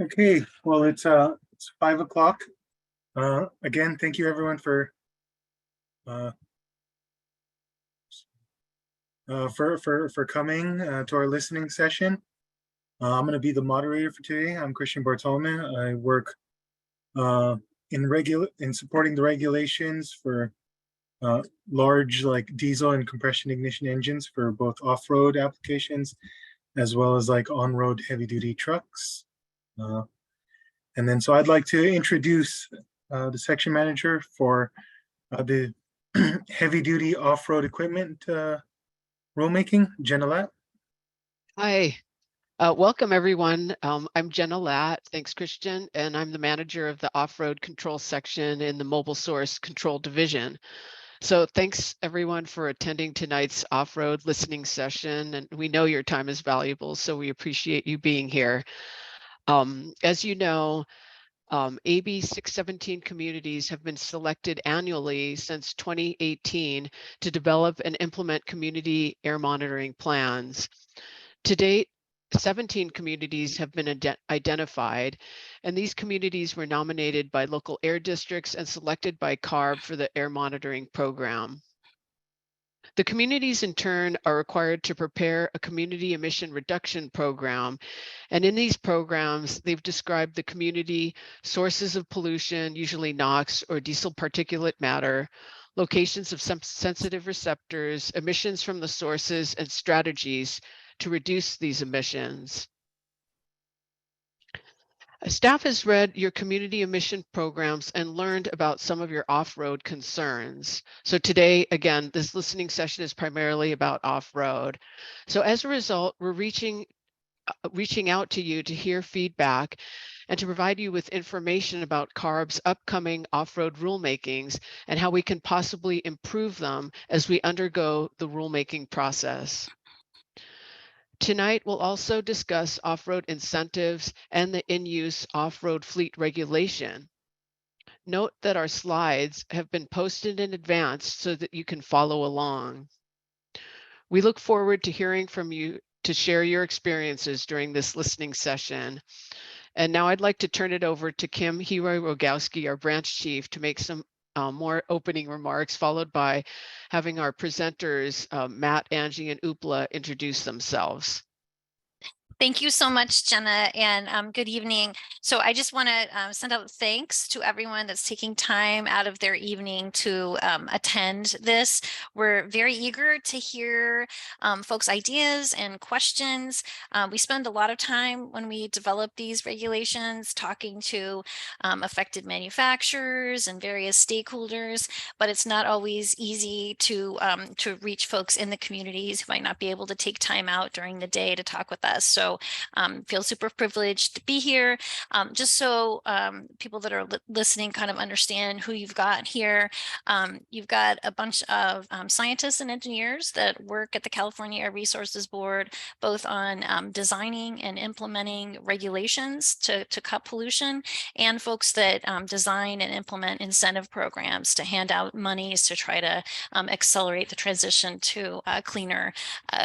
Okay, well, it's 5 o'clock. Again, thank you everyone uh, for coming to our listening session. I'm going to be the moderator for today. I'm Christian Bartolome. I work in supporting the regulations for large like diesel and compression ignition engines for both off-road applications as well as like on-road heavy-duty trucks. And then so I'd like to introduce the section manager for the heavy-duty off-road equipment rulemaking, Jenna Latt. Hi, welcome everyone. I'm Jenna Latt. Thanks, Christian. And I'm the manager of the off-road control section in the Mobile Source Control Division. So thanks everyone for attending tonight's off-road listening session. And we know your time is valuable, so we appreciate you being here. As you know, AB 617 communities have been selected annually since 2018 to develop and implement community air monitoring plans. To date, 17 communities have been identified, and these communities were nominated by local air districts and selected by CARB for the air monitoring program. The communities in turn are required to prepare a community emission reduction program. And in these programs, they've described the community sources of pollution, usually NOx or diesel particulate matter, locations of some sensitive receptors, emissions from the sources, and strategies to reduce these emissions. Staff has read your community emission programs and learned about some of your off-road concerns. So today, again, this listening session is primarily about off-road. So as a result, we're reaching out to you to hear feedback and to provide you with information about CARB's upcoming off-road rulemakings and how we can possibly improve them as we undergo the rulemaking process. Tonight, we'll also discuss off-road incentives and the in-use off-road fleet regulation. Note that our slides have been posted in advance so that you can follow along. We look forward to hearing from you to share your experiences during this listening session. And now I'd like to turn it over to Kim Heroy-Rogowski, our branch chief, to make some more opening remarks, followed by having our presenters, Matt, Angie, and Upla, introduce themselves. Thank you so much, Jenna, and good evening. So I just want to send out thanks to everyone that's taking time out of their evening to attend this. We're very eager to hear folks' ideas and questions. We spend a lot of time when we develop these regulations talking to affected manufacturers and various stakeholders, but it's not always easy to reach folks in the communities who might not be able to take time out during the day to talk with us. So feel super privileged to be here. Just so people that are listening kind of understand who you've got here. You've got a bunch of scientists and engineers that work at the California Air Resources Board, both on designing and implementing regulations to cut pollution, and folks that design and implement incentive programs to hand out monies to try to accelerate the transition to cleaner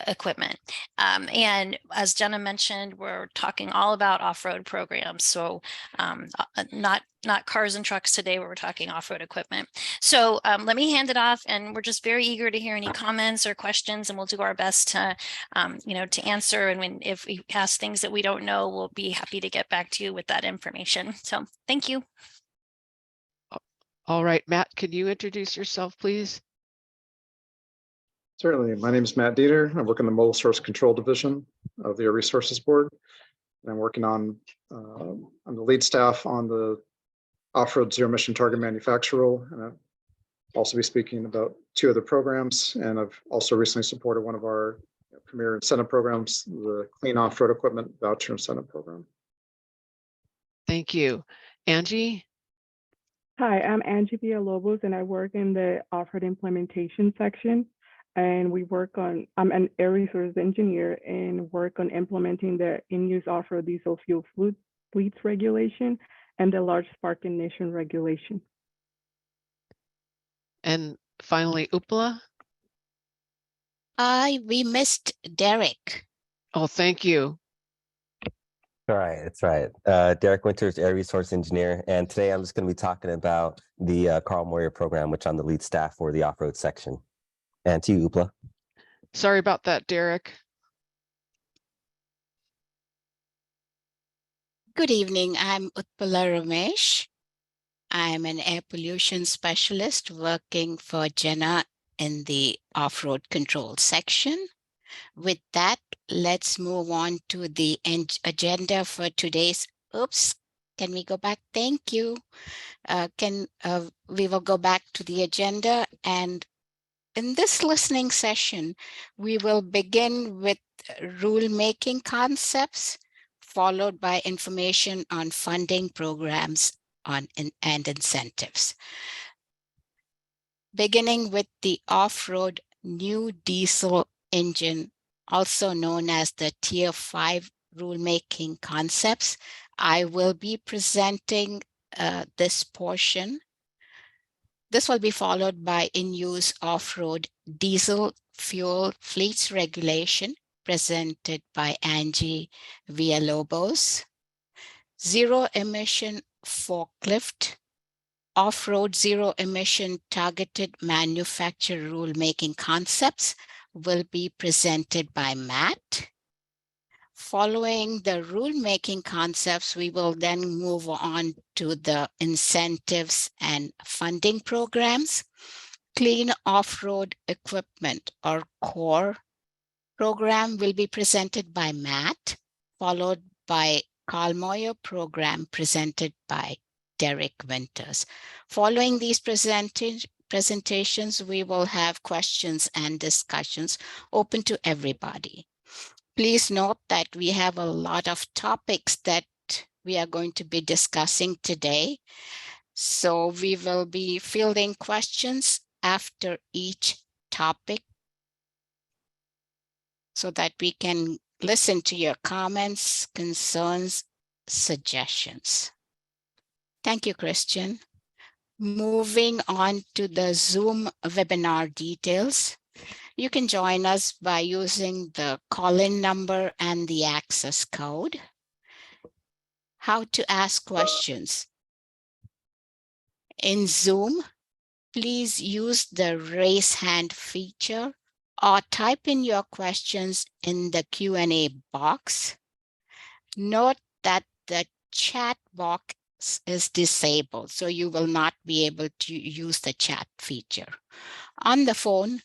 equipment. And as Jenna mentioned, we're talking all about off-road programs. So not cars and trucks today, where we're talking off-road equipment. So let me hand it off, and we're just very eager to hear any comments or questions, and we'll do our best to, to answer. And if we ask things that we don't know, we'll be happy to get back to you with that information. So thank you. All right, Matt, can you introduce yourself, please? Certainly. My name is Matt Dieter. I work in the Mobile Source Control Division of the Air Resources Board. And I'm working on, I'm the lead staff on the off-road zero emission target manufacturer rule. And I'll also be speaking about 2 other programs. And I've also recently supported one of our premier incentive programs, the Clean Off-Road Equipment Voucher Incentive Program. Thank you. Angie? Hi, I'm Angie Villalobos, and I work in the off-road implementation section. And we work on, I'm an air resource engineer and work on implementing the in-use off-road diesel fuel fleets regulation and the large spark ignition regulation. And finally, Upla? We missed Derek. Oh, thank you. That's right. Derek Winters, Air Resource Engineer. And today I'm just going to be talking about the Carl Moyer program, which I'm the lead staff for the off-road section. And to you, Upla. Sorry about that, Derek. Good evening. I'm Utpala Ramesh. I'm an air pollution specialist working for Jenna in the off-road control section. With that, let's move on to the agenda for today's. Oops, can we go back? Thank you. We will go back to the agenda, and in this listening session, we will begin with rulemaking concepts, followed by information on funding programs and incentives. Beginning with the off-road new diesel engine, also known as the Tier 5 rulemaking concepts, I will be presenting this portion. This will be followed by in-use off-road diesel fuel fleets regulation presented by Angie Villalobos. Zero emission forklift, off-road zero emission targeted manufacturer rulemaking concepts will be presented by Matt. Following the rulemaking concepts, we will then move on to the incentives and funding programs. Clean off-road equipment or CORE program will be presented by Matt, followed by Carl Moyer program presented by Derek Winters. Following these presentations, we will have questions and discussions open to everybody. Please note that we have a lot of topics that we are going to be discussing today. So we will be fielding questions after each topic so that we can listen to your comments, concerns, suggestions. Thank you, Christian. Moving on to the Zoom webinar details. You can join us by using the call-in number and the access code. How to ask questions. In Zoom, please use the raise hand feature or type in your questions in the Q&A box. Note that the chat box is disabled, so you will not be able to use the chat feature. On the phone,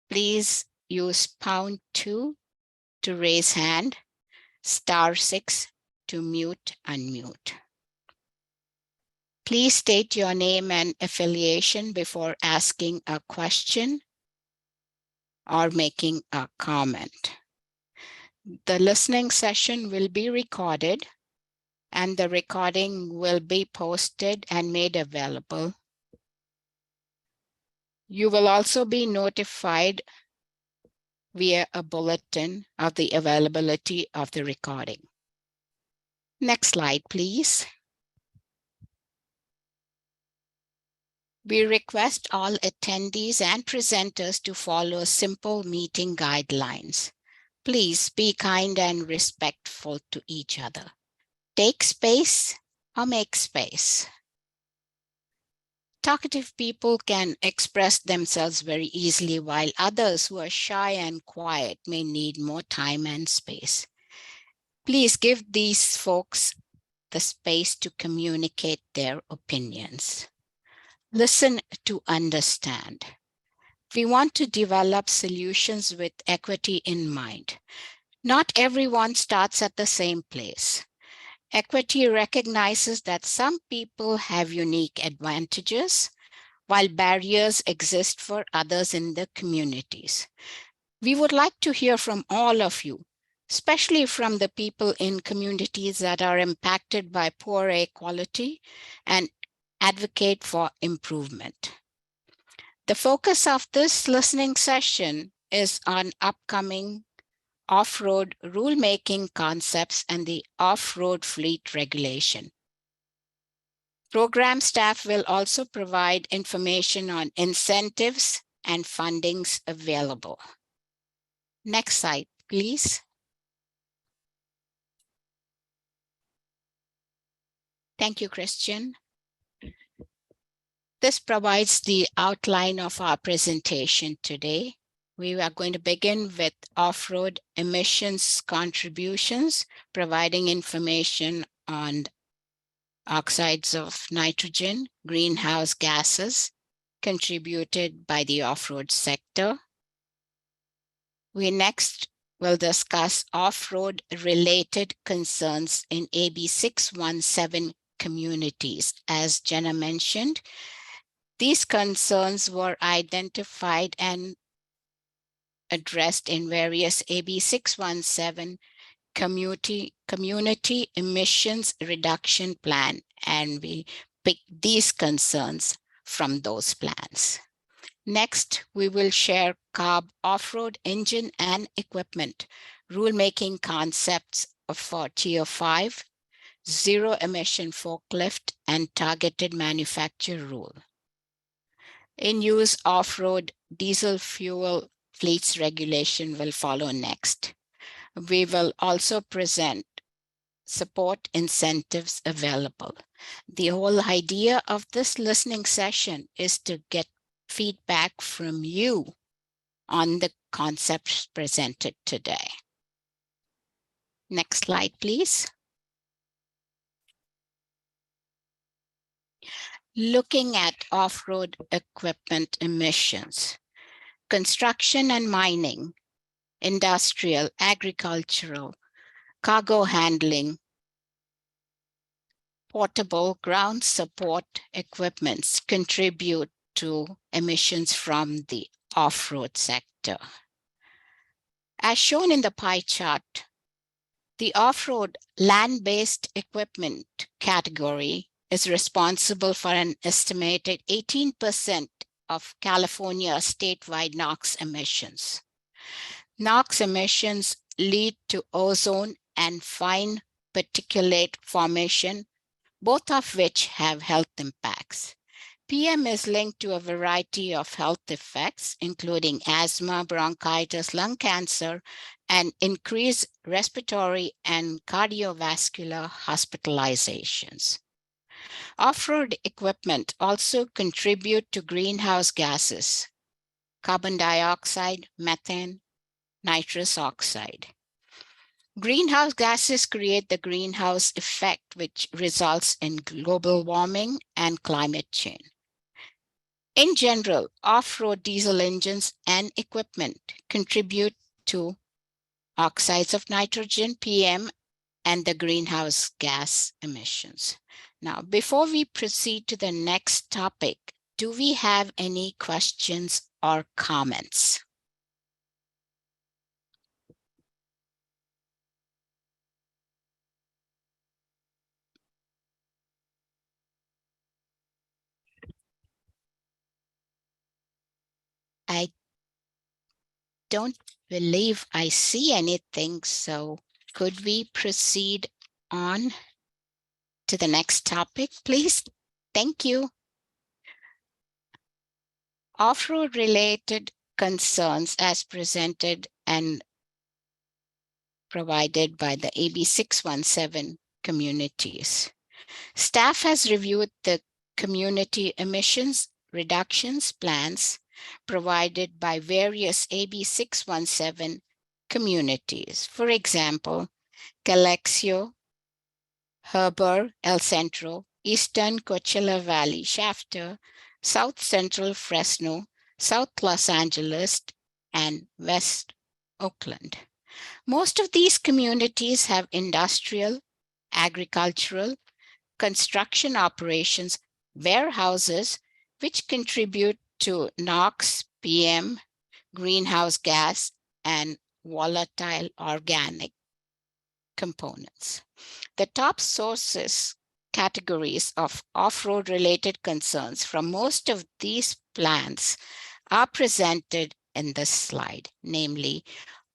please use #2 to raise hand, *6 to mute, unmute. Please state your name and affiliation before asking a question or making a comment. The listening session will be recorded, and the recording will be posted and made available. You will also be notified via a bulletin of the availability of the recording. Next slide, please. We request all attendees and presenters to follow simple meeting guidelines. Please be kind and respectful to each other. Take space or make space. Talkative people can express themselves very easily, while others who are shy and quiet may need more time and space. Please give these folks the space to communicate their opinions. Listen to understand. We want to develop solutions with equity in mind. Not everyone starts at the same place. Equity recognizes that some people have unique advantages, while barriers exist for others in the communities. We would like to hear from all of you, especially from the people in communities that are impacted by poor air quality and advocate for improvement. The focus of this listening session is on upcoming off-road rulemaking concepts and the off-road fleet regulation. Program staff will also provide information on incentives and fundings available. Next slide, please. Thank you, Christian. This provides the outline of our presentation today. We are going to begin with off-road emissions contributions, providing information on oxides of nitrogen, greenhouse gases contributed by the off-road sector. We next will discuss off-road related concerns in AB 617 communities. As Jenna mentioned, these concerns were identified and addressed in various AB 617 community emissions reduction plan, and we pick these concerns from those plans. Next, we will share CARB off-road engine and equipment rulemaking concepts for Tier 5, Zero Emission Forklift, and Targeted Manufacture Rule. In-use off-road diesel fuel fleets regulation will follow next. We will also present support incentives available. The whole idea of this listening session is to get feedback from you on the concepts presented today. Next slide, please. Looking at off-road equipment emissions, construction and mining, industrial, agricultural, cargo handling, portable ground support equipments contribute to emissions from the off-road sector. As shown in the pie chart, the off-road land-based equipment category is responsible for an estimated 18% of California statewide NOx emissions. NOx emissions lead to ozone and fine particulate formation, both of which have health impacts. PM is linked to a variety of health effects, including asthma, bronchitis, lung cancer, and increased respiratory and cardiovascular hospitalizations. Off-road equipment also contribute to greenhouse gases, carbon dioxide, methane, nitrous oxide. Greenhouse gases create the greenhouse effect, which results in global warming and climate change. In general, off-road diesel engines and equipment contribute to oxides of nitrogen, PM, and the greenhouse gas emissions. Now, before we proceed to the next topic, do we have any questions or comments? I don't believe I see anything, so could we proceed on to the next topic, please? Thank you. Off-road related concerns as presented and provided by the AB 617 communities. Staff has reviewed the community emissions reductions plans provided by various AB 617 communities. For example, Calexico, Heber, El Centro, Eastern Coachella Valley, Shafter, South Central Fresno, South Los Angeles, and West Oakland. Most of these communities have industrial, agricultural, construction operations, warehouses, which contribute to NOx, PM, greenhouse gas, and volatile organic components. The top sources categories of off-road related concerns from most of these plants are presented in this slide, namely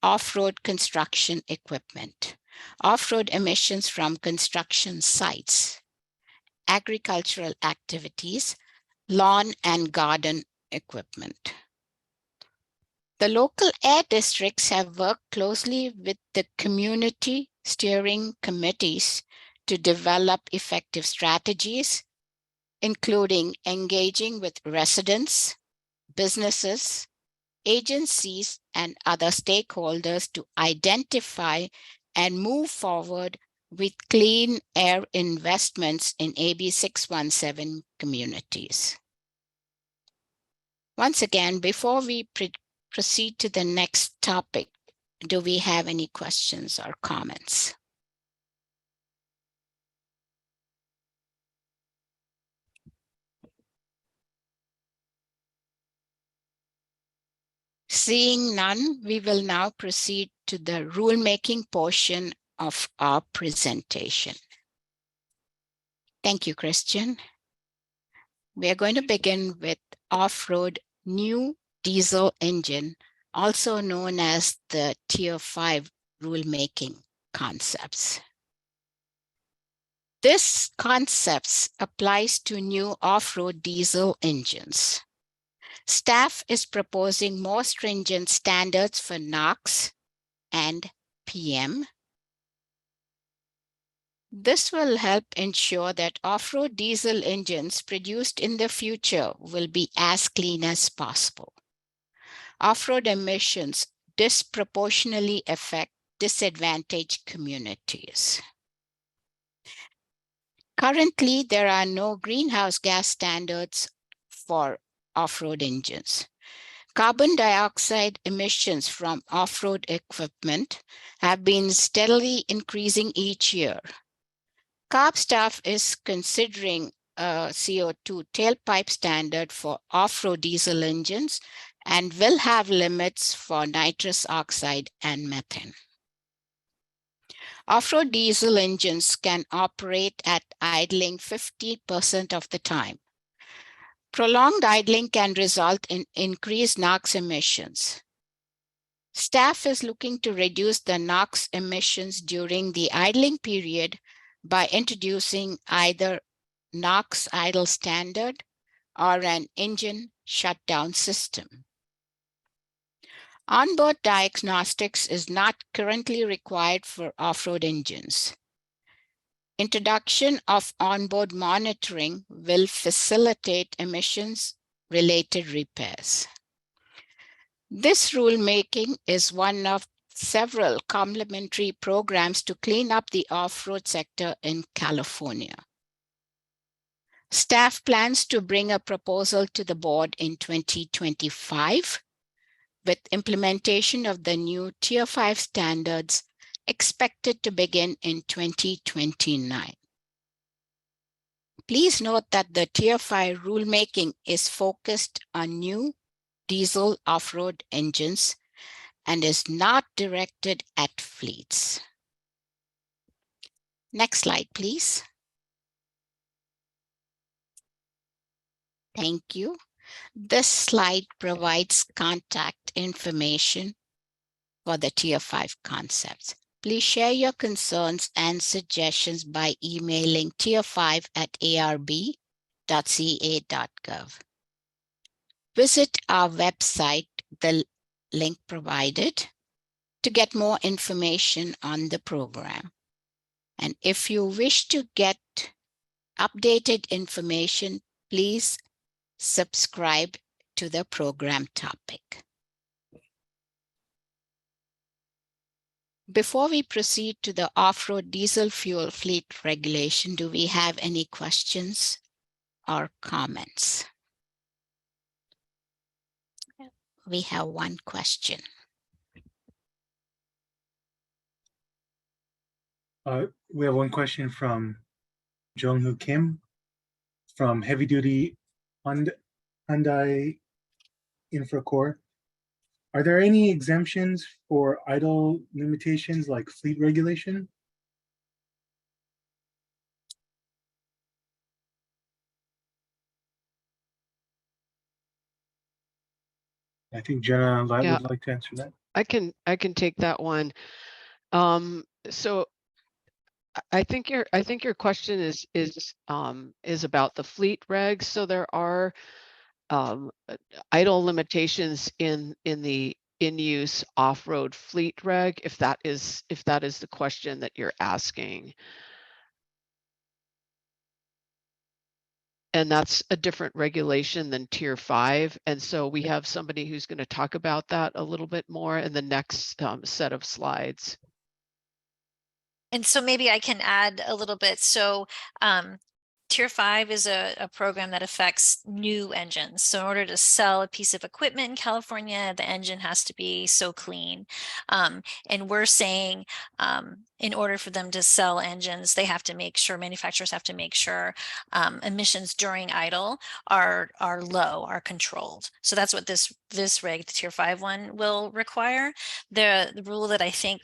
off-road construction equipment, off-road emissions from construction sites, agricultural activities, lawn and garden equipment. The local air districts have worked closely with the community steering committees to develop effective strategies, including engaging with residents, businesses, agencies, and other stakeholders to identify and move forward with clean air investments in AB 617 communities. Once again, before we proceed to the next topic, do we have any questions or comments? Seeing none, we will now proceed to the rulemaking portion of our presentation. Thank you, Christian. We are going to begin with off-road new diesel engine, also known as the Tier 5 rulemaking concepts. This concepts applies to new off-road diesel engines. Staff is proposing more stringent standards for NOx and PM. This will help ensure that off-road diesel engines produced in the future will be as clean as possible. Off-road emissions disproportionately affect disadvantaged communities. Currently, there are no greenhouse gas standards for off-road engines. Carbon dioxide emissions from off-road equipment have been steadily increasing each year. CARB staff is considering a CO2 tailpipe standard for off-road diesel engines and will have limits for nitrous oxide and methane. Off-road diesel engines can operate at idling 50% of the time. Prolonged idling can result in increased NOx emissions. Staff is looking to reduce the NOx emissions during the idling period by introducing either NOx idle standard or an engine shutdown system. Onboard diagnostics is not currently required for off-road engines. Introduction of onboard monitoring will facilitate emissions-related repairs. This rulemaking is one of several complementary programs to clean up the off-road sector in California. Staff plans to bring a proposal to the board in 2025, with implementation of the new Tier 5 standards expected to begin in 2029. Please note that the Tier 5 rulemaking is focused on new diesel off-road engines and is not directed at fleets. Next slide, please. Thank you. This slide provides contact information for the Tier 5 concepts. Please share your concerns and suggestions by emailing tier5@arb.ca.gov. Visit our website, the link provided, to get more information on the program. And if you wish to get updated information, please subscribe to the program topic. Before we proceed to the off-road diesel fuel fleet regulation, do we have any questions or comments? We have one question. We have one question from Jung-Hoo Kim from Heavy Duty Hyundai Infracore. Are there any exemptions for idle limitations like fleet regulation? I think Jenna Lai would like to answer that. I can take that one. So I think your question is about the fleet regs. So there are idle limitations in the in-use off-road fleet reg, if that is the question that you're asking. And that's a different regulation than Tier 5. And so we have somebody who's going to talk about that a little bit more in the next set of slides. And so maybe I can add a little bit. So Tier 5 is a program that affects new engines. So in order to sell a piece of equipment in California, the engine has to be so clean. And we're saying in order for them to sell engines, they have to make sure, manufacturers have to make sure emissions during idle are low, are controlled. So that's what this reg, the Tier 5 one, will require. The rule that I think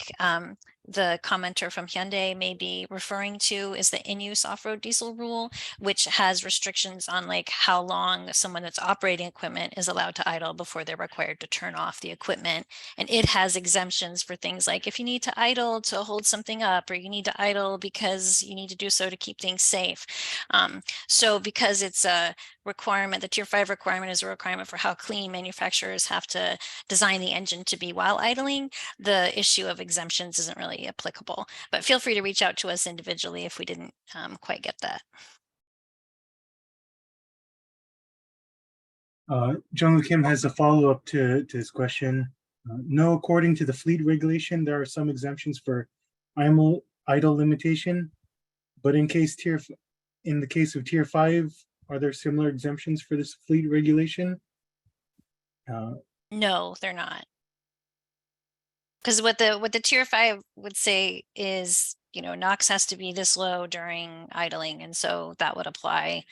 the commenter from Hyundai may be referring to is the in-use off-road diesel rule, which has restrictions on like how long someone that's operating equipment is allowed to idle before they're required to turn off the equipment. And it has exemptions for things like if you need to idle to hold something up, or you need to idle because you need to do so to keep things safe. So because it's a requirement, the Tier 5 requirement is a requirement for how clean manufacturers have to design the engine to be while idling, the issue of exemptions isn't really applicable. But feel free to reach out to us individually if we didn't quite get that. Jung Kim has a follow-up to his question. No, according to the fleet regulation, there are some exemptions for idle limitation, but in the case of Tier 5, are there similar exemptions for this fleet regulation? No, they're not. Because what the Tier 5 would say is, you know, NOx has to be this low during idling, and so that would apply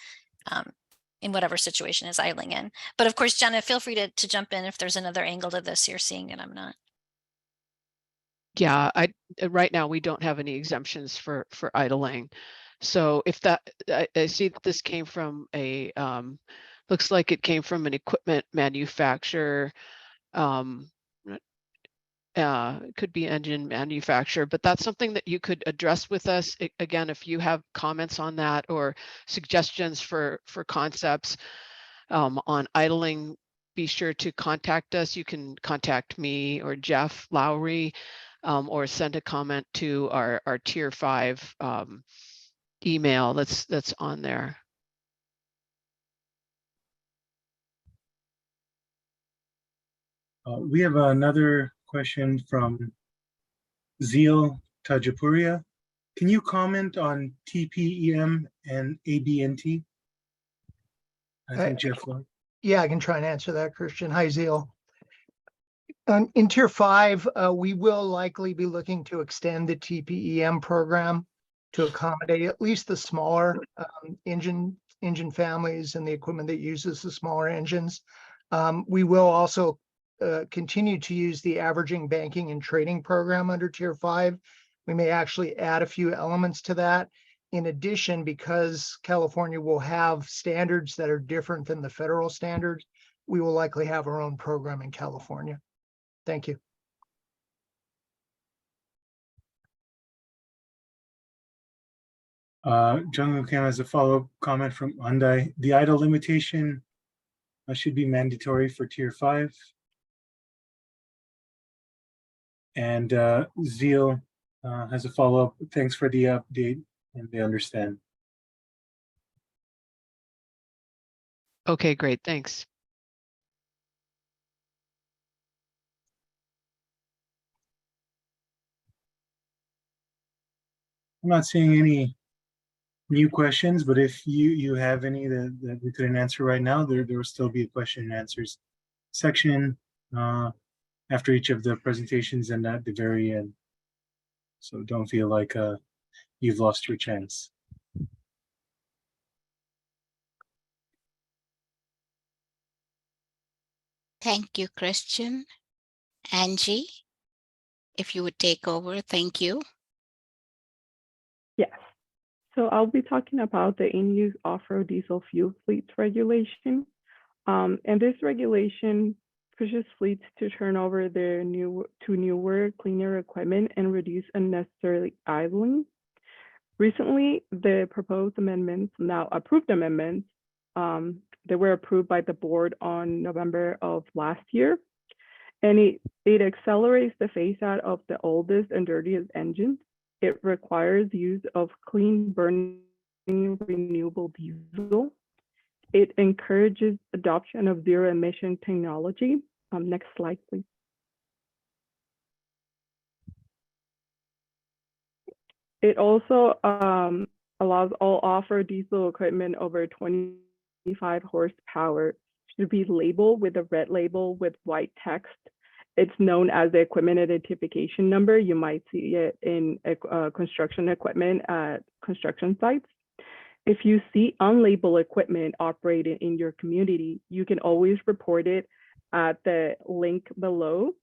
in whatever situation is idling in. But of course, Jenna, feel free to jump in if there's another angle to this you're seeing and I'm not. Yeah, right now we don't have any exemptions for idling. So if that, I see that this came from a, looks like it came from an equipment manufacturer. Could be engine manufacturer, but that's something that you could address with us. Again, if you have comments on that or suggestions for concepts on idling, be sure to contact us. You can contact me or Jeff Lowry, or send a comment to our Tier 5 email that's on there. We have another question from Zeal Tajapuria. Can you comment on TPEM and ABNT? I think Jeff will. Yeah, I can try and answer that, Christian. Hi, Zeal. In Tier 5, we will likely be looking to extend the TPEM program to accommodate at least the smaller engine families and the equipment that uses the smaller engines. We will also continue to use the averaging, banking, and trading program under Tier 5. We may actually add a few elements to that. In addition, because California will have standards that are different than the federal standards, we will likely have our own program in California. Thank you. Jung Kim has a follow-up comment from Hyundai. The idle limitation should be mandatory for Tier 5. And Zeal has a follow-up. Thanks for the update, and they understand. Okay, great, thanks. I'm not seeing any new questions, but if you have any that we couldn't answer right now, there will still be a question and answers section after each of the presentations and at the very end. So don't feel like you've lost your chance. Thank you, Christian. Angie, if you would take over, thank you. Yes. So I'll be talking about the in-use off-road diesel fuel fleets regulation. And this regulation pushes fleets to turn over their newer, cleaner equipment and reduce unnecessary idling. Recently, the proposed amendments, now approved amendments, they were approved by the board on November of last year. And it accelerates the phase out of the oldest and dirtiest engines. It requires use of clean burning renewable diesel. It encourages adoption of zero emission technology. Next slide, please. It also allows all off-road diesel equipment over 25 horsepower to be labeled with a red label with white text. It's known as the equipment identification number. You might see it in construction equipment at construction sites. If you see unlabeled equipment operating in your community, you can always report it at the link below.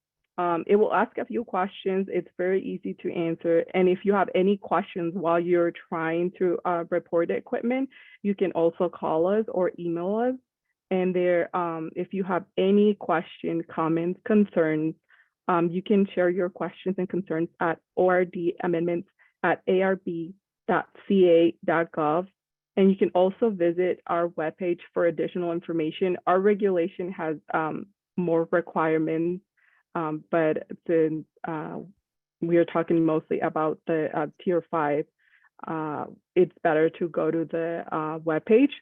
It will ask a few questions. It's very easy to answer. And if you have any questions while you're trying to report the equipment, you can also call us or email us. And there, if you have any questions, comments, concerns, you can share your questions and concerns at ordamendments@arb.ca.gov. And you can also visit our webpage for additional information. Our regulation has more requirements, but since we are talking mostly about the Tier 5, it's better to go to the webpage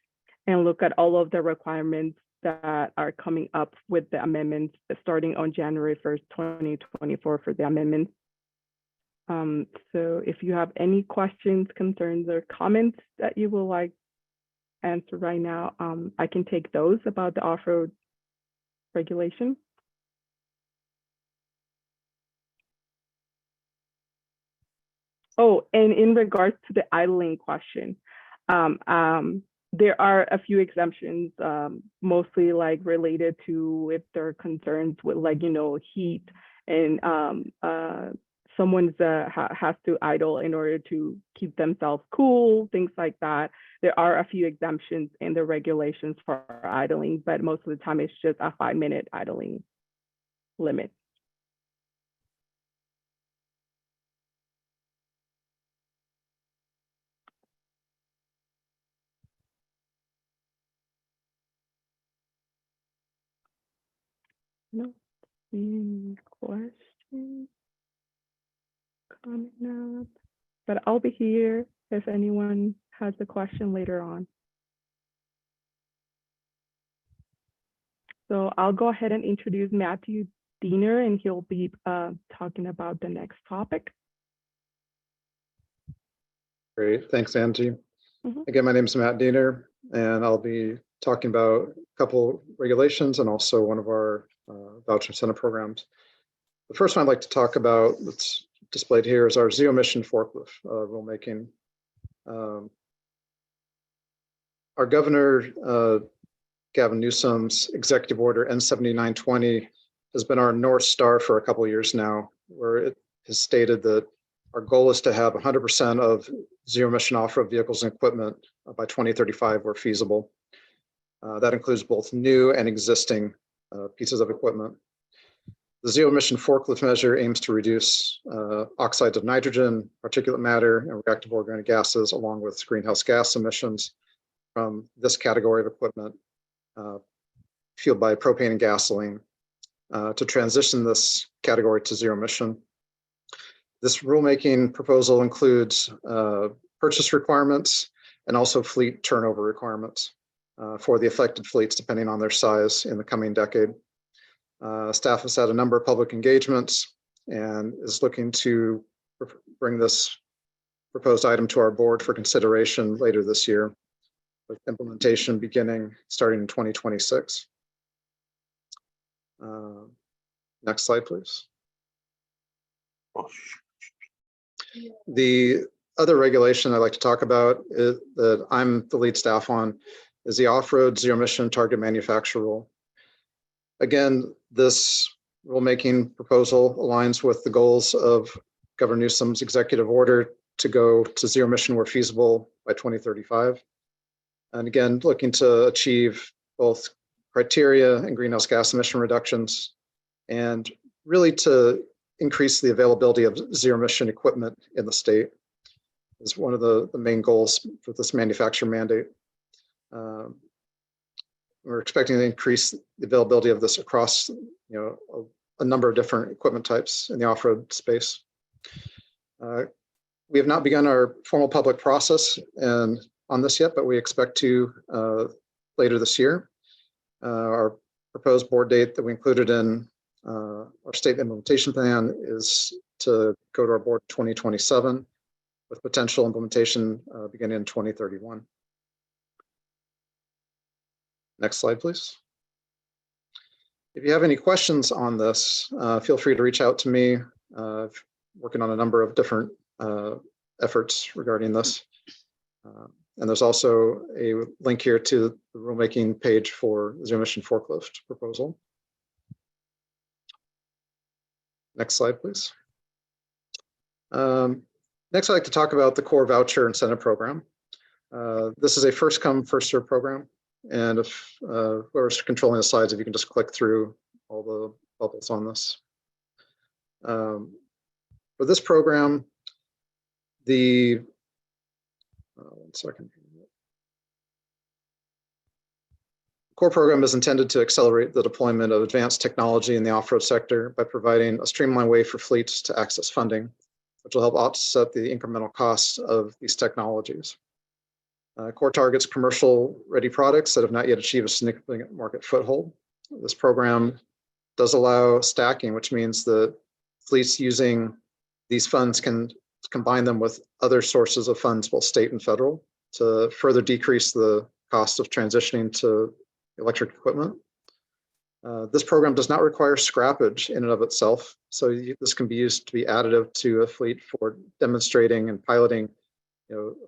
and look at all of the requirements that are coming up with the amendments starting on January 1st, 2024 for the amendments. So if you have any questions, concerns, or comments that you would like answer right now, I can take those about the off-road regulation. Oh, and in regards to the idling question, there are a few exemptions, mostly like related to if there are concerns with like, heat and someone's has to idle in order to keep themselves cool, things like that. There are a few exemptions in the regulations for idling, but most of the time it's just a 5-minute idling limit. No, any questions coming up? But I'll be here if anyone has a question later on. So I'll go ahead and introduce Matthew Diener, and he'll be talking about the next topic. Great, thanks, Angie. Mhm. Again, my name is Matt Diener, and I'll be talking about a couple regulations and also one of our voucher incentive programs. The first one I'd like to talk about that's displayed here is our Zero Emission Forklift rulemaking. Our Governor, Gavin Newsom's Executive Order N7920 has been our North Star for a couple of years now, where it has stated that our goal is to have 100% of zero emission off-road vehicles and equipment by 2035 where feasible. That includes both new and existing pieces of equipment. The zero emission forklift measure aims to reduce oxides of nitrogen, particulate matter, and reactive organic gases, along with greenhouse gas emissions from this category of equipment fueled by propane and gasoline to transition this category to zero emission. This rulemaking proposal includes purchase requirements and also fleet turnover requirements for the affected fleets, depending on their size in the coming decade. Staff has had a number of public engagements and is looking to bring this proposed item to our board for consideration later this year, with implementation starting in 2026. Next slide, please. The other regulation I'd like to talk about that I'm the lead staff on is the off-road zero emission target manufacturer rule. Again, this rulemaking proposal aligns with the goals of Governor Newsom's executive order to go to zero emission where feasible by 2035. And again, looking to achieve both criteria and greenhouse gas emission reductions, and really to increase the availability of zero emission equipment in the state is one of the main goals for this manufacturer mandate. We're expecting to increase the availability of this across a number of different equipment types in the off-road space. We have not begun our formal public process on this yet, but we expect to later this year. Our proposed board date that we included in our state implementation plan is to go to our board 2027 with potential implementation beginning in 2031. Next slide, please. If you have any questions on this, feel free to reach out to me. Working on a number of different efforts regarding this. And there's also a link here to the rulemaking page for the Zero Emission Forklift proposal. Next slide, please. Next, I'd like to talk about the core voucher incentive program. This is a first come, first served program. And if whoever's controlling the slides, if you can just click through all the bubbles on this. For this program, the, one second. Core program is intended to accelerate the deployment of advanced technology in the off-road sector by providing a streamlined way for fleets to access funding, which will help offset the incremental costs of these technologies. Core targets commercial-ready products that have not yet achieved a significant market foothold. This program does allow stacking, which means that fleets using these funds can combine them with other sources of funds, both state and federal, to further decrease the cost of transitioning to electric equipment. This program does not require scrappage in and of itself, so this can be used to be additive to a fleet for demonstrating and piloting,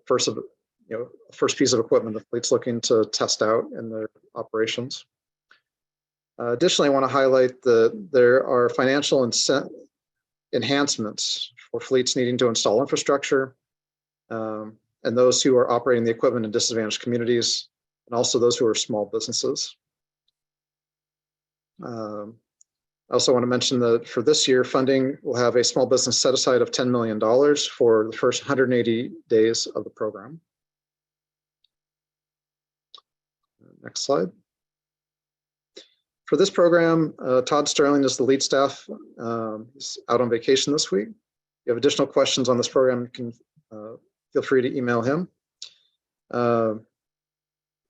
first piece of equipment the fleet's looking to test out in their operations. Additionally, I want to highlight that there are financial enhancements for fleets needing to install infrastructure, and those who are operating the equipment in disadvantaged communities, and also those who are small businesses. I also want to mention that for this year, funding will have a small business set aside of $10 million for the first 180 days of the program. Next slide. For this program, Todd Sterling is the lead staff. He's out on vacation this week. If you have additional questions on this program, you can feel free to email him.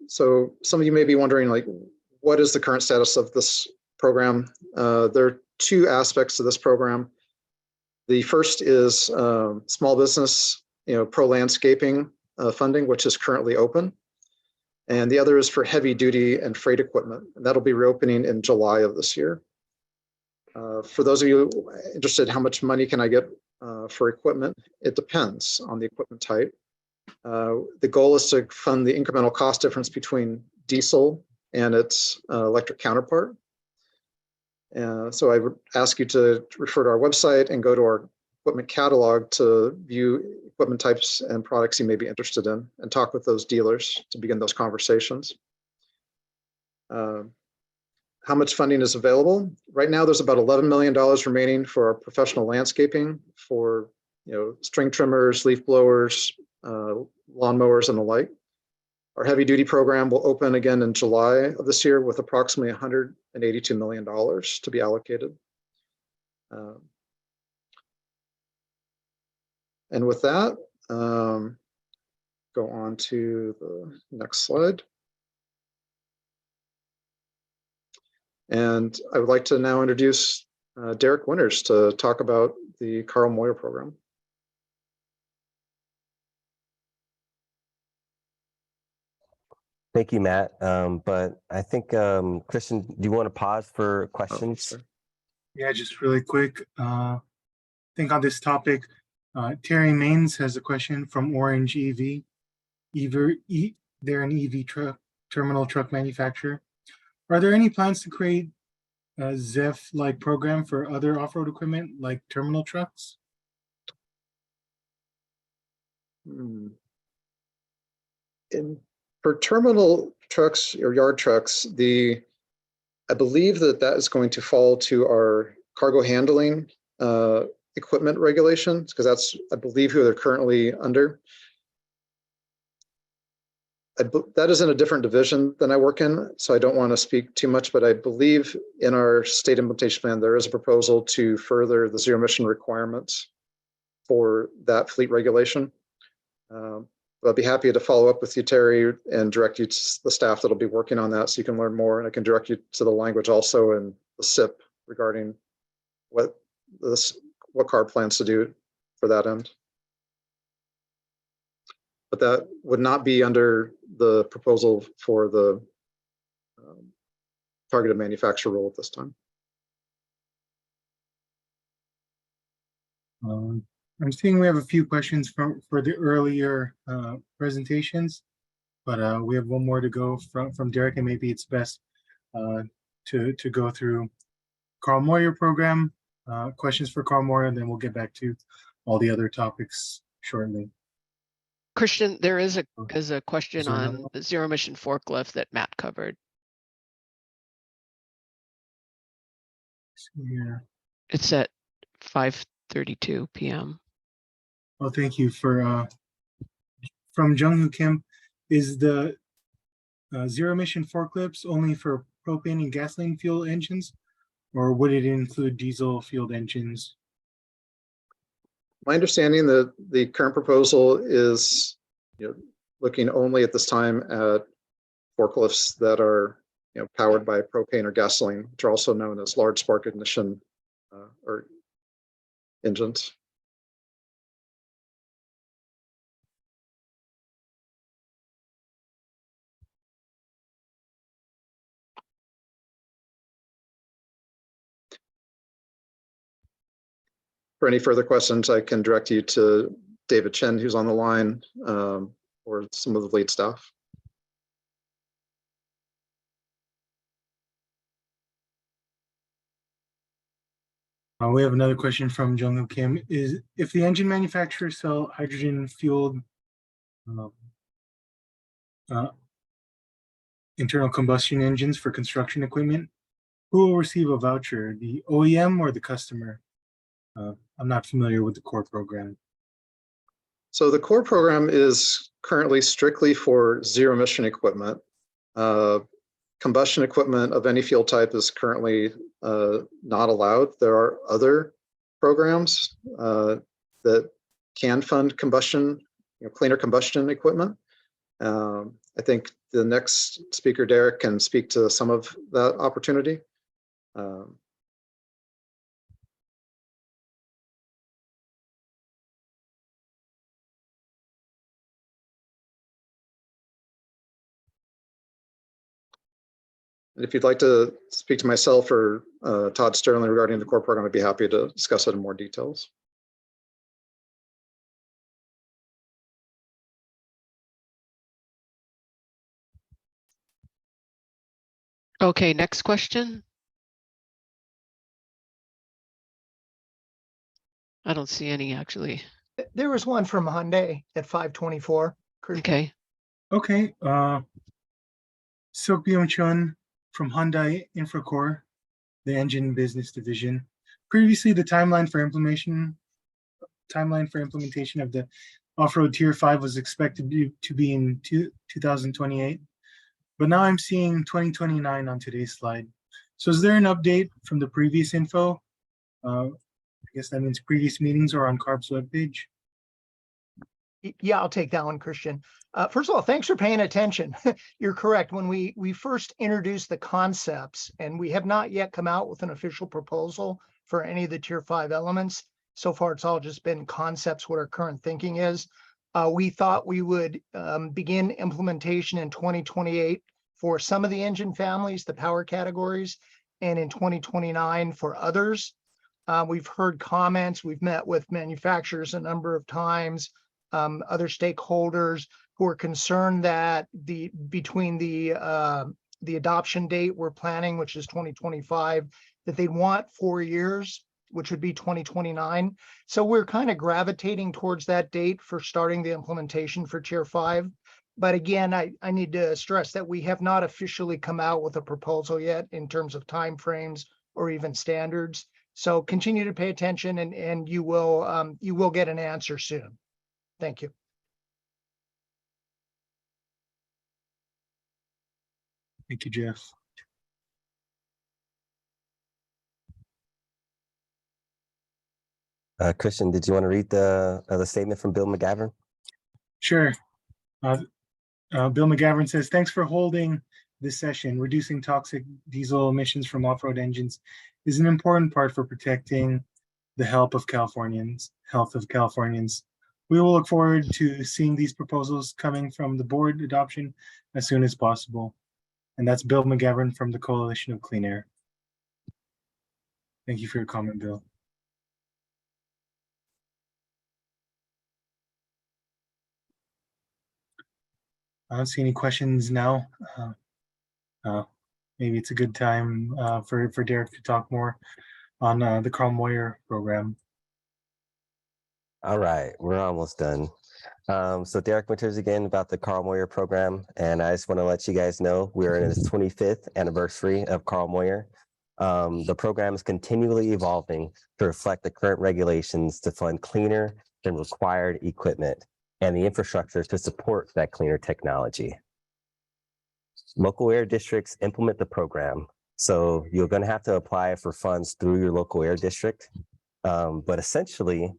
So some of you may be wondering, like, what is the current status of this program? There are two aspects to this program. The first is small business, pro landscaping funding, which is currently open. And the other is for heavy duty and freight equipment. And that'll be reopening in July of this year. For those of you interested, how much money can I get for equipment? It depends on the equipment type. The goal is to fund the incremental cost difference between diesel and its electric counterpart. So I would ask you to refer to our website and go to our equipment catalog to view equipment types and products you may be interested in, and talk with those dealers to begin those conversations. How much funding is available? Right now, there's about $11 million remaining for our professional landscaping, for string trimmers, leaf blowers, lawnmowers, and the like. Our heavy duty program will open again in July of this year with approximately $182 million to be allocated. And with that, go on to the next slide. And I would like to now introduce Derek Winters to talk about the Carl Moyer program. Thank you, Matt. But I think, Christian, do you want to pause for questions? Sure. Yeah, just really quick. I think on this topic, Terry Maines has a question from Orange EV. They're an EV terminal truck manufacturer. Are there any plans to create a ZEF-like program for other off-road equipment like terminal trucks? For terminal trucks or yard trucks, I believe that is going to fall to our cargo handling equipment regulations, because that's, I believe, who they're currently under. That is in a different division than I work in, so I don't want to speak too much, but I believe in our state implementation plan, there is a proposal to further the zero emission requirements for that fleet regulation. I'd be happy to follow up with you, Terry, and direct you to the staff that'll be working on that so you can learn more. And I can direct you to the language also in the SIP regarding what CARB plans to do for that end. But that would not be under the proposal for the targeted manufacturer rule at this time. I'm seeing we have a few questions for the earlier presentations, but we have one more to go from Derek, and maybe it's best to go through Carl Moyer program, questions for Carl Moyer, and then we'll get back to all the other topics shortly. Christian, there is a question there on another one? the zero emission forklift that Matt covered. Yeah. It's at 5:32 p.m. Well, thank you for from Jung-Hoo Kim. Is the zero emission forklifts only for propane and gasoline fuel engines, or would it include diesel fueled engines? My understanding that the current proposal is, looking only at this time at forklifts that are, powered by propane or gasoline, which are also known as large spark ignition or engines. For any further questions, I can direct you to David Chen, who's on the line, or some of the lead staff. We have another question from Jung-Hoo Kim. Is if the engine manufacturers sell hydrogen fueled internal combustion engines for construction equipment, who will receive a voucher, the OEM or the customer? I'm not familiar with the core program. So the core program is currently strictly for zero emission equipment. Combustion equipment of any fuel type is currently not allowed. There are other programs that can fund combustion, cleaner combustion equipment. I think the next speaker, Derek, can speak to some of that opportunity. If you'd like to speak to myself or Todd Sterling regarding the core program, I'd be happy to discuss it in more details. Okay, next question. I don't see any actually. There was one from Hyundai at 5:24. Okay. Okay. Seokbyung Chun from Hyundai Infracore, the engine business division. Previously, the timeline for implementation of the off-road tier 5 was expected to be in 2028, but now I'm seeing 2029 on today's slide. So is there an update from the previous info? I guess that means previous meetings or on CARB's webpage. Yeah, I'll take that one, Christian. First of all, thanks for paying attention. You're correct. When we first introduced the concepts, and we have not yet come out with an official proposal for any of the tier 5 elements. So far, it's all just been concepts, what our current thinking is. We thought we would begin implementation in 2028 for some of the engine families, the power categories, and in 2029 for others. We've heard comments, we've met with manufacturers a number of times, other stakeholders who are concerned that between the adoption date we're planning, which is 2025, that they want 4 years, which would be 2029. So we're kind of gravitating towards that date for starting the implementation for tier 5. But again, I need to stress that we have not officially come out with a proposal yet in terms of timeframes or even standards. So continue to pay attention, and you will get an answer soon. Thank you. Thank you, Jeff. Christian, did you want to read the statement from Bill McGavin? Sure. Bill McGavran says, thanks for holding this session. Reducing toxic diesel emissions from off-road engines is an important part for protecting the health of Californians. We will look forward to seeing these proposals coming from the board adoption as soon as possible. And that's Bill McGavran from the Coalition of Clean Air. Thank you for your comment, Bill. I don't see any questions now. Maybe it's a good time for Derek to talk more on the Carl Moyer program. All right, we're almost done. So Derek Winters again about the Carl Moyer program. And I just want to let you guys know we're in its 25th anniversary of Carl Moyer. The program is continually evolving to reflect the current regulations to fund cleaner than required equipment and the infrastructure to support that cleaner technology. Local air districts implement the program. So you're going to have to apply for funds through your local air district. But essentially,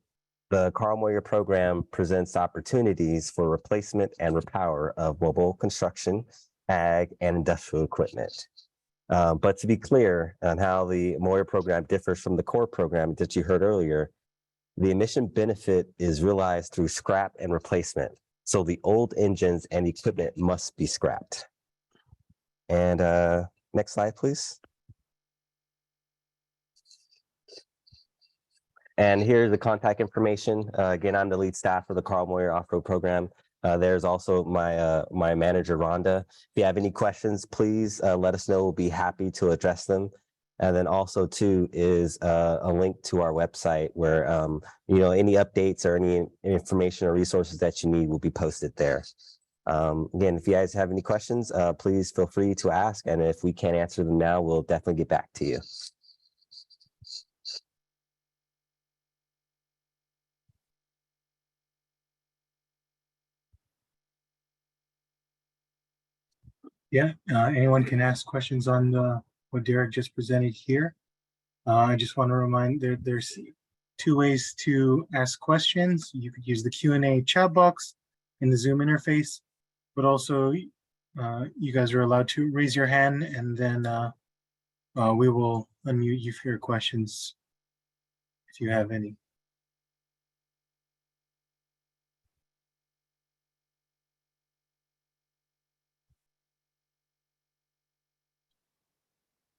the Carl Moyer program presents opportunities for replacement and repower of mobile construction, ag, and industrial equipment. But to be clear on how the Moyer program differs from the core program that you heard earlier, the emission benefit is realized through scrap and replacement. So the old engines and equipment must be scrapped. And next slide, please. And here's the contact information. Again, I'm the lead staff for the Carl Moyer off-road program. There's also my manager, Rhonda. If you have any questions, please let us know. We'll be happy to address them. And then also too is a link to our website where any updates or any information or resources that you need will be posted there. Again, if you guys have any questions, please feel free to ask. And if we can't answer them now, we'll definitely get back to you. Yeah, anyone can ask questions on what Derek just presented here. I just want to remind there's two ways to ask questions. You could use the Q&A chat box in the Zoom interface, but also you guys are allowed to raise your hand and then we will unmute you for your questions if you have any.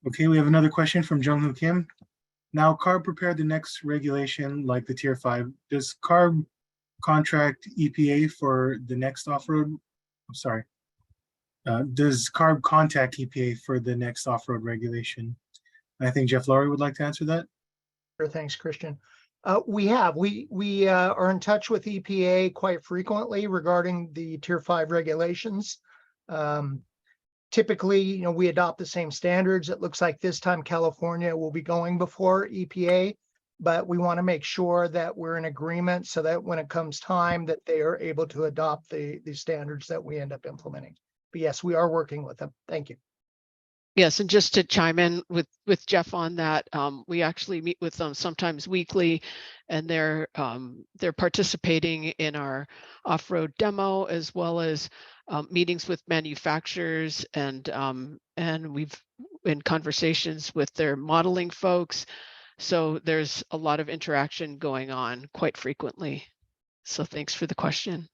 Okay, we have another question from Jung-Hoo Kim. Now, CARB prepared the next regulation like the Tier 5. Does CARB contract EPA for the next off-road? I'm sorry. Does CARB contact EPA for the next off-road regulation? I think Jeff Laurie would like to answer that. Sure, thanks, Christian. We are in touch with EPA quite frequently regarding the Tier 5 regulations. Typically, we adopt the same standards. It looks like this time California will be going before EPA, but we want to make sure that we're in agreement so that when it comes time that they are able to adopt the standards that we end up implementing. But yes, we are working with them. Thank you. Yes, and just to chime in with Jeff on that, we actually meet with them sometimes weekly, and they're participating in our off-road demo as well as meetings with manufacturers, and we've in conversations with their modeling folks. So there's a lot of interaction going on quite frequently. So thanks for the question.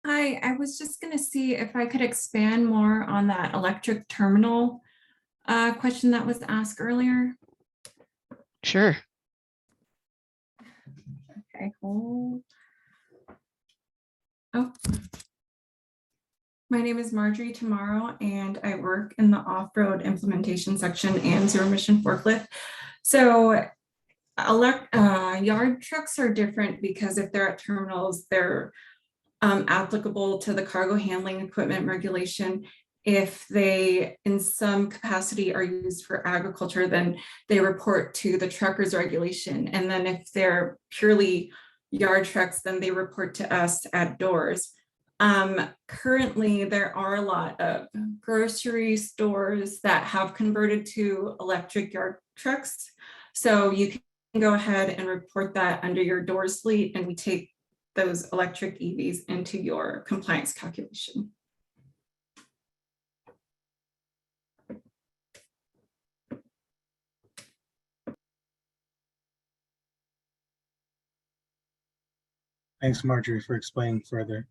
Hi, I was just going to see if I could expand more on that electric terminal question that was asked earlier. Sure. Okay, hold. Oh. My name is Marjorie Tomorrow, and I work in the off-road implementation section and Zero Emission Forklift. So yard trucks are different because if they're at terminals, they're applicable to the cargo handling equipment regulation. If they in some capacity are used for agriculture, then they report to the truckers regulation. And then if they're purely yard trucks, then they report to us at doors. Currently, there are a lot of grocery stores that have converted to electric yard trucks. So you can go ahead and report that under your doors fleet, and we take those electric EVs into your compliance calculation. Thanks, Marjorie, for explaining further.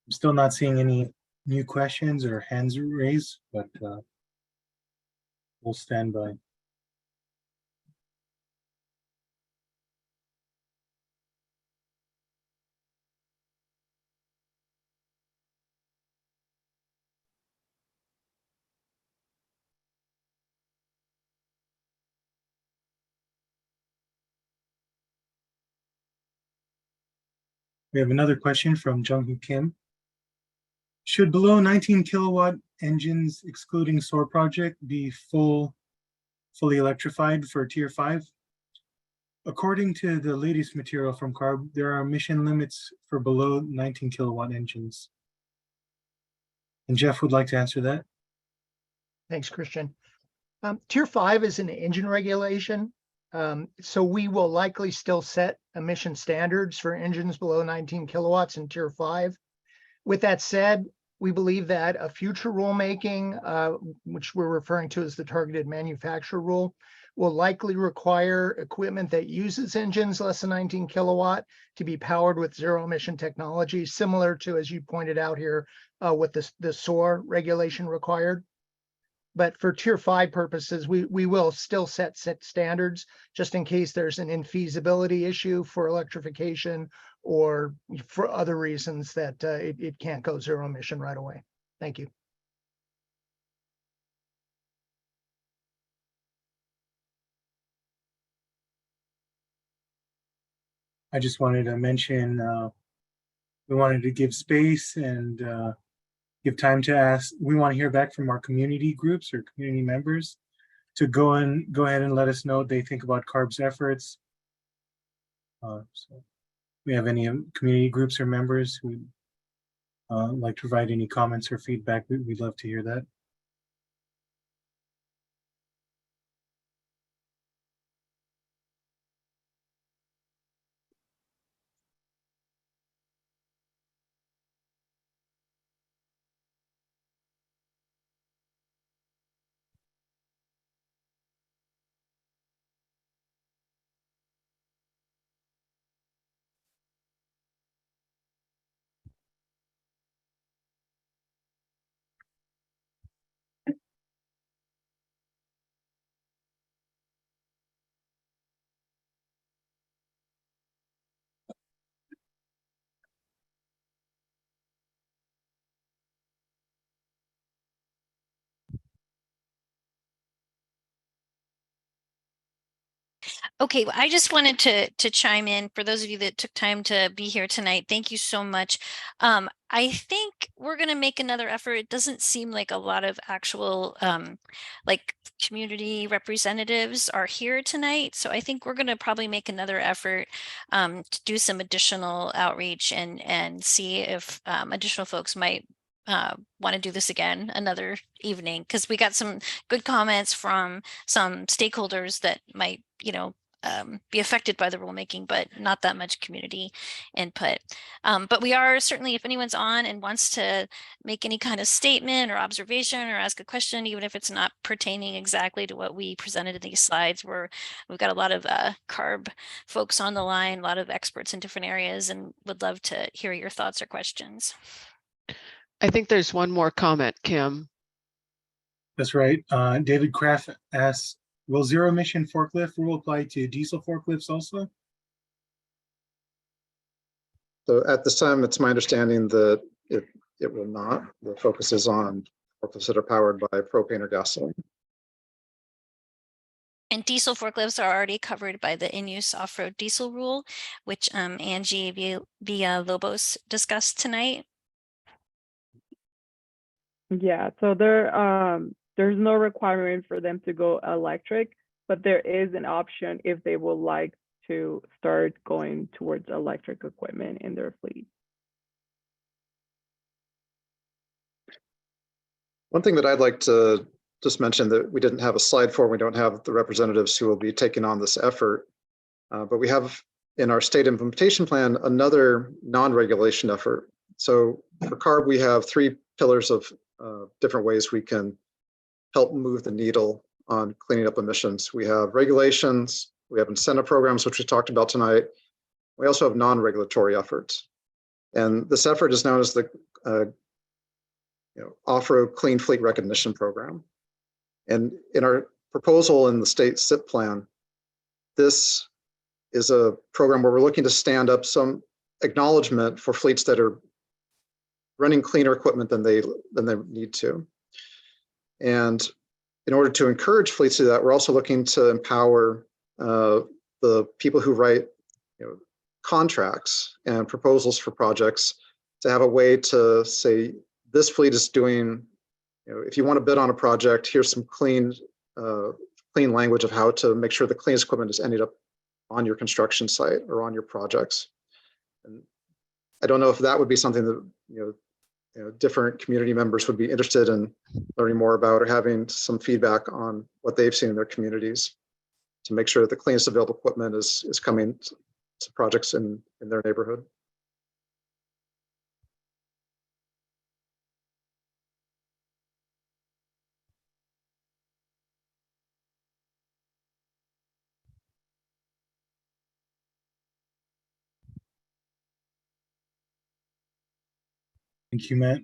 I'm still not seeing any new questions or hands raised, but we'll stand by. We have another question from Jung-Hoo Kim. Should below 19 kilowatt engines, excluding SOAR project, be fully electrified for Tier 5? According to the latest material from CARB, there are emission limits for below 19 kilowatt engines. And Jeff would like to answer that. Thanks, Christian. Tier 5 is an engine regulation. So we will likely still set emission standards for engines below 19 kilowatts in Tier 5. With that said, we believe that a future rulemaking, which we're referring to as the targeted manufacturer rule, will likely require equipment that uses engines less than 19 kilowatt to be powered with zero emission technology, similar to, as you pointed out here, with the SOAR regulation required. But for Tier 5 purposes, we will still set standards just in case there's an infeasibility issue for electrification or for other reasons that it can't go zero emission right away. Thank you. I just wanted to mention, we wanted to give space and give time to ask. We want to hear back from our community groups or community members to go ahead and let us know what they think about CARB's efforts. So we have any community groups or members who would like to provide any comments or feedback, we'd love to hear that. Okay, well, I just wanted to chime in for those of you that took time to be here tonight. Thank you so much. I think we're going to make another effort. It doesn't seem like a lot of actual like community representatives are here tonight. So I think we're going to probably make another effort to do some additional outreach and see if additional folks might want to do this again another evening, because we got some good comments from some stakeholders that might, be affected by the rulemaking, but not that much community input. But we are certainly, if anyone's on and wants to make any kind of statement or observation or ask a question, even if it's not pertaining exactly to what we presented in these slides, we've got a lot of CARB folks on the line, a lot of experts in different areas, and would love to hear your thoughts or questions. I think there's one more comment, Kim. That's right. David Kraft asks, will zero emission forklift rule apply to diesel forklifts also? So at this time, it's my understanding that it will not. The focus is on forklifts that are powered by propane or gasoline. And diesel forklifts are already covered by the in-use off-road diesel rule, which Angie Villalobos discussed tonight. Yeah, so there's no requirement for them to go electric, but there is an option if they would like to start going towards electric equipment in their fleet. One thing that I'd like to just mention that we didn't have a slide for, we don't have the representatives who will be taking on this effort, but we have in our state implementation plan another non-regulation effort. So for CARB, we have 3 pillars of different ways we can help move the needle on cleaning up emissions. We have regulations, we have incentive programs, which we talked about tonight. We also have non-regulatory efforts. And this effort is known as the Off-Road Clean Fleet Recognition Program. And in our proposal in the state SIP plan, this is a program where we're looking to stand up some acknowledgement for fleets that are running cleaner equipment than they need to. And in order to encourage fleets to do that, we're also looking to empower the people who write contracts and proposals for projects to have a way to say, this fleet is doing, if you want to bid on a project, here's some clean language of how to make sure the cleanest equipment is ending up on your construction site or on your projects. And I don't know if that would be something that different community members would be interested in learning more about, or having some feedback on what they've seen in their communities to make sure that the cleanest available equipment is coming to projects in their neighborhood. Thank you, Matt.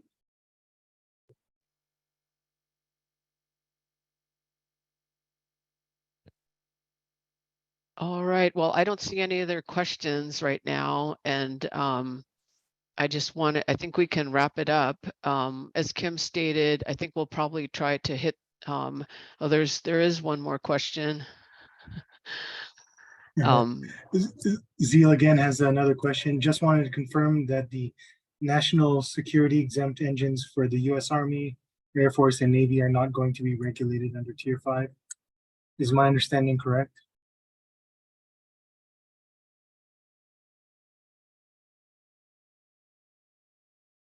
All right, well, I don't see any other questions right now. And I think we can wrap it up. As Kim stated, I think we'll probably try to hit, there is one more question. Zeal again has another question. Just wanted to confirm that the national security exempt engines for the U.S. Army, Air Force, and Navy are not going to be regulated under Tier 5. Is my understanding correct?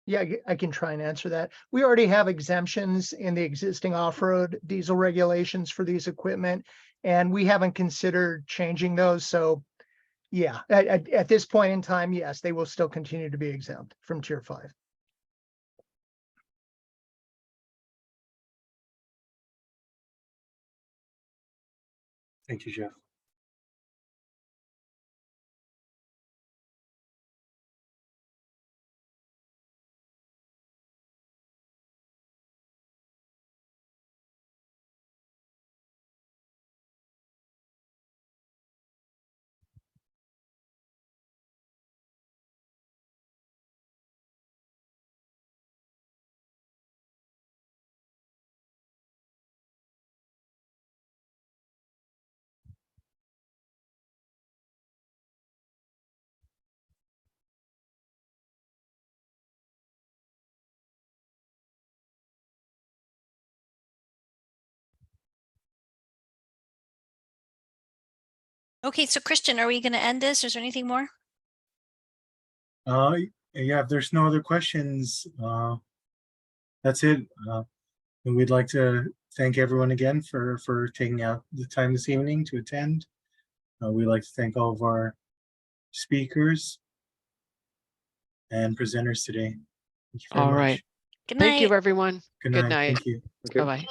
Yeah, I can try and answer that. We already have exemptions in the existing off-road diesel regulations for these equipment, and we haven't considered changing those. So yeah, at this point in time, yes, they will still continue to be exempt from Tier 5. Thank you, Jeff. Okay, so Christian, are we going to end this? Is there anything more? Yeah, if there's no other questions, that's it. And we'd like to thank everyone again for taking out the time this evening to attend. We'd like to thank all of our speakers and presenters today. Thank you very All much. right. Good night. Thank you, everyone. Good Good night. night. Thank you. Bye-bye.